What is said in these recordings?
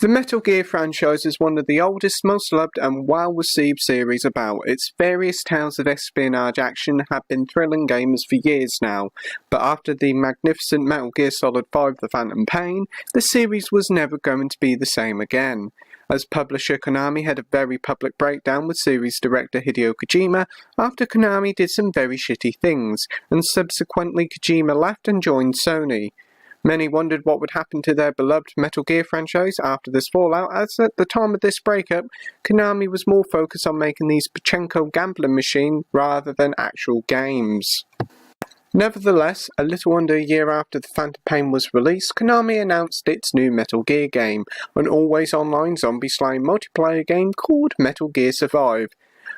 The Metal Gear franchise is one of the oldest, most loved and well-received series about. Its various tales of espionage action have been thrilling gamers for years now, but after the magnificent Metal Gear Solid 5 The Phantom Pain, the series was never going to be the same again. As publisher Konami had a very public breakdown with series director Hideo Kojima after Konami did some very shitty things, and subsequently Kojima left and joined Sony. Many wondered what would happen to their beloved Metal Gear franchise after this fallout, as at the time of this breakup, Konami was more focused on making these pachinko gambling machine rather than actual games. Nevertheless, a little under a year after The Phantom Pain was released, Konami announced its new Metal Gear game, an always-online zombie-slaying multiplayer game called Metal Gear Survive.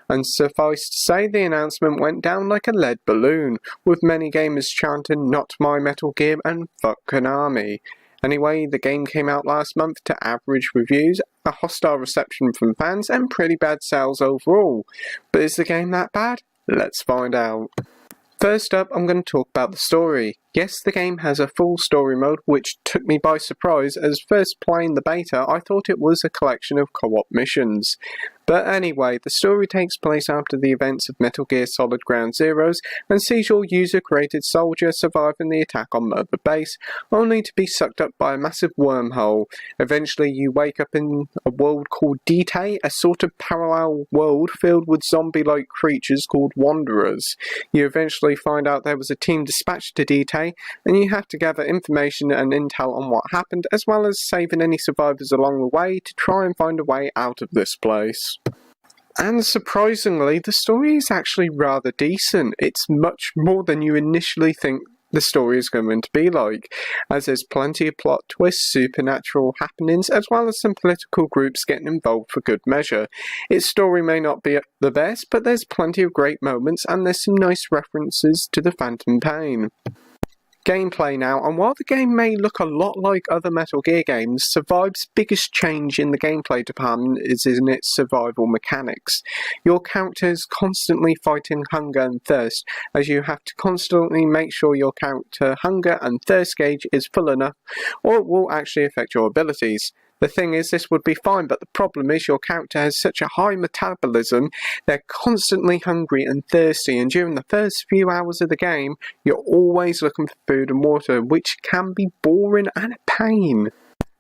And suffice to say, the announcement went down like a lead balloon, with many gamers chanting "Not my Metal Gear" and "Fuck Konami." Anyway, the game came out last month to average reviews, a hostile reception from fans, and pretty bad sales overall. But is the game that bad? Let's find out. First up, I'm going to talk about the story. Yes, the game has a full story mode, which took me by surprise, as first playing the beta I thought it was a collection of co-op missions. But anyway, the story takes place after the events of Metal Gear Solid Ground Zeroes, and sees your user-created soldier surviving the attack on Mother Base, only to be sucked up by a massive wormhole. Eventually you wake up in a world called D-Day, a sort of parallel world filled with zombie-like creatures called Wanderers. You eventually find out there was a team dispatched to D-Day, and you have to gather information and intel on what happened, as well as saving any survivors along the way to try and find a way out of this place. And surprisingly, the story is actually rather decent. It's much more than you initially think the story is going to be like, as there's plenty of plot twists, supernatural happenings, as well as some political groups getting involved for good measure. Its story may not be the best, but there's plenty of great moments, and there's some nice references to The Phantom Pain. Gameplay now, and while the game may look a lot like other Metal Gear games, Survive's biggest change in the gameplay department is in its survival mechanics. Your character is constantly fighting hunger and thirst, as you have to constantly make sure your character hunger and thirst gauge is full enough, or it will actually affect your abilities. The thing is, this would be fine, but the problem is your character has such a high metabolism, they're constantly hungry and thirsty, and during the first few hours of the game, you're always looking for food and water, which can be boring and a pain.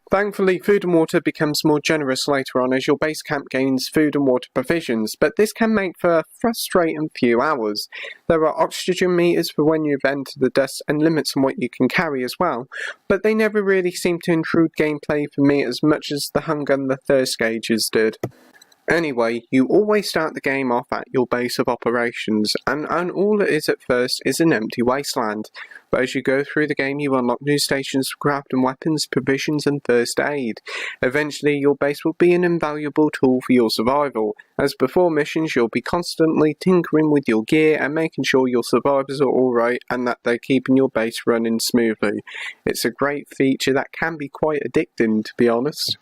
Thankfully, food and water becomes more generous later on as your base camp gains food and water provisions, but this can make for a frustrating few hours. There are oxygen meters for when you've entered the dust and limits on what you can carry as well, but they never really seem to intrude gameplay for me as much as the hunger and the thirst gauges did. Anyway, you always start the game off at your base of operations, and all it is at first is an empty wasteland. But as you go through the game, you unlock new stations for crafting weapons, provisions, and first aid. Eventually, your base will be an invaluable tool for your survival. As before missions, you'll be constantly tinkering with your gear and making sure your survivors are alright and that they're keeping your base running smoothly. It's a great feature that can be quite addicting, to be honest.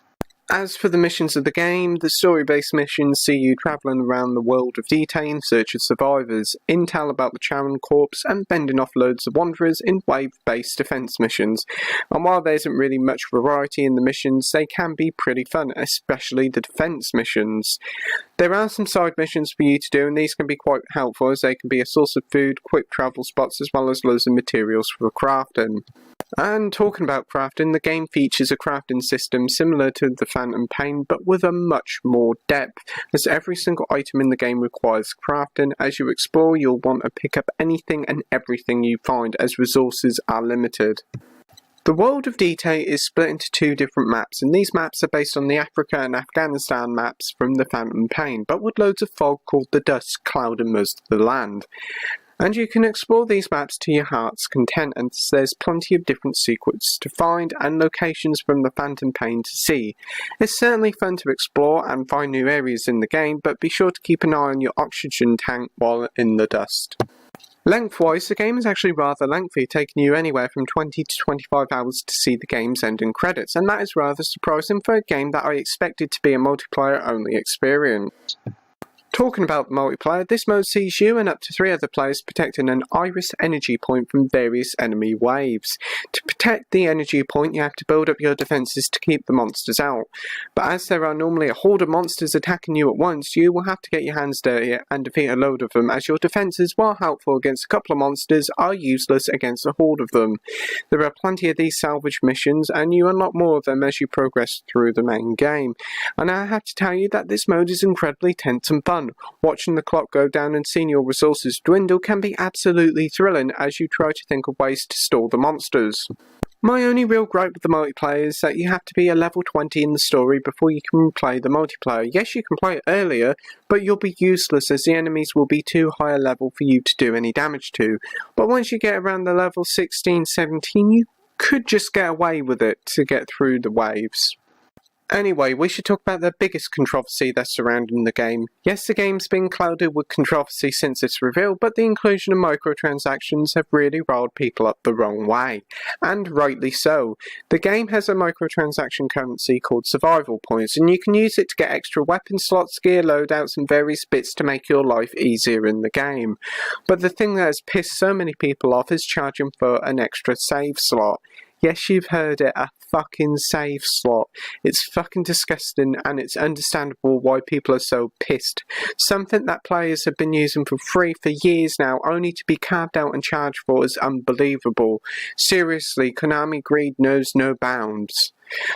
As for the missions of the game, the story-based missions see you travelling around the world of D-Day in search of survivors, intel about the Charon Corps, and bending off loads of wanderers in wave-based defence missions. And while there isn't really much variety in the missions, they can be pretty fun, especially the defence missions. There are some side missions for you to do, and these can be quite helpful as they can be a source of food, quick travel spots, as well as loads of materials for crafting. And talking about crafting, the game features a crafting system similar to The Phantom Pain, but with a much more depth, as every single item in the game requires crafting. As you explore, you'll want to pick up anything and everything you find, as resources are limited. The world of D-Day is split into two different maps, and these maps are based on the Africa and Afghanistan maps from The Phantom Pain, but with loads of fog called the dust clouding most of the land. And you can explore these maps to your heart's content, and there's plenty of different secrets to find and locations from The Phantom Pain to see. It's certainly fun to explore and find new areas in the game, but be sure to keep an eye on your oxygen tank while in the dust. Lengthwise, the game is actually rather lengthy, taking you anywhere from 20 to 25 hours to see the game's ending credits, and that is rather surprising for a game that I expected to be a multiplayer-only experience. Talking about multiplayer, this mode sees you and up to 3 other players protecting an iris energy point from various enemy waves. To protect the energy point, you have to build up your defences to keep the monsters out. But as there are normally a horde of monsters attacking you at once, you will have to get your hands dirty and defeat a load of them, as your defences, while helpful against a couple of monsters, are useless against a horde of them. There are plenty of these salvage missions, and you unlock more of them as you progress through the main game. And I have to tell you that this mode is incredibly tense and fun. Watching the clock go down and seeing your resources dwindle can be absolutely thrilling as you try to think of ways to stall the monsters. My only real gripe with the multiplayer is that you have to be a level 20 in the story before you can play the multiplayer. Yes, you can play it earlier, but you'll be useless as the enemies will be too high a level for you to do any damage to. But once you get around the level 16, 17, you could just get away with it to get through the waves. Anyway, we should talk about the biggest controversy that's surrounding the game. Yes, the game's been clouded with controversy since its reveal, but the inclusion of microtransactions have really riled people up the wrong way. And rightly so. The game has a microtransaction currency called survival points, and you can use it to get extra weapon slots, gear loadouts, and various bits to make your life easier in the game. But the thing that has pissed so many people off is charging for an extra save slot. Yes, you've heard it, a fucking save slot. It's fucking disgusting, and it's understandable why people are so pissed. Something that players have been using for free for years now, only to be carved out and charged for, is unbelievable. Seriously, Konami greed knows no bounds.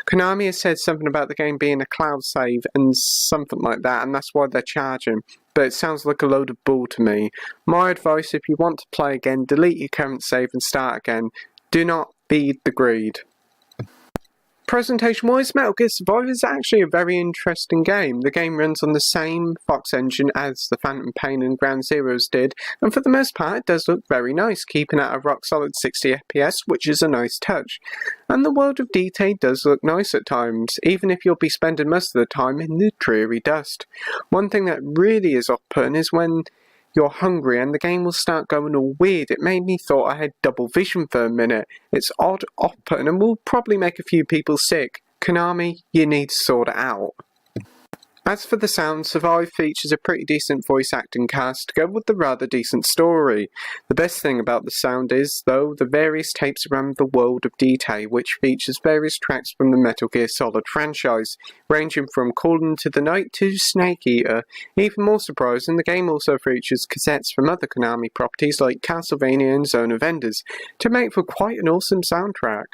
Konami has said something about the game being a cloud save and something like that, and that's why they're charging. But it sounds like a load of bull to me. My advice, if you want to play again, delete your current save and start again. Do not feed the greed. Presentation-wise, Metal Gear Survive is actually a very interesting game. The game runs on the same Fox engine as the Phantom Pain and Ground Zeroes did, and for the most part it does look very nice, keeping at a rock-solid 60 FPS, which is a nice touch. And the world of D-Day does look nice at times, even if you'll be spending most of the time in the dreary dust. One thing that really is off-putting is when you're hungry and the game will start going all weird. It made me thought I had double vision for a minute. It's odd, off-putting, and will probably make a few people sick. Konami, you need to sort it out. As for the sound, Survive features a pretty decent voice acting cast to go with the rather decent story. The best thing about the sound is, though, the various tapes around the world of D-Day, which features various tracks from the Metal Gear Solid franchise, ranging from Call Into the Night to Snake Eater. Even more surprising, the game also features cassettes from other Konami properties like Castlevania and Zone of Enders, to make for quite an awesome soundtrack.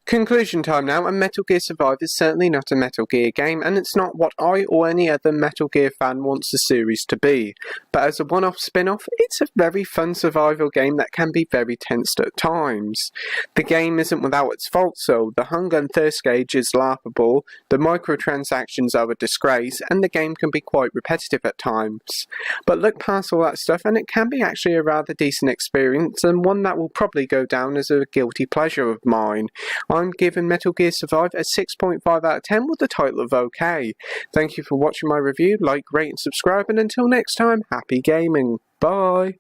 Conclusion time now, and Metal Gear Survive is certainly not a Metal Gear game, and it's not what I or any other Metal Gear fan wants the series to be. But as a one-off spin-off, it's a very fun survival game that can be very tensed at times. The game isn't without its faults though. The hunger and thirst gauge is laughable, the microtransactions are a disgrace, and the game can be quite repetitive at times. But look past all that stuff and it can be actually a rather decent experience, and one that will probably go down as a guilty pleasure of mine. I'm giving Metal Gear Survive a 6.5 out of 10 with the title of OK. Thank you for watching my review, like, rate and subscribe, and until next time, happy gaming. Bye!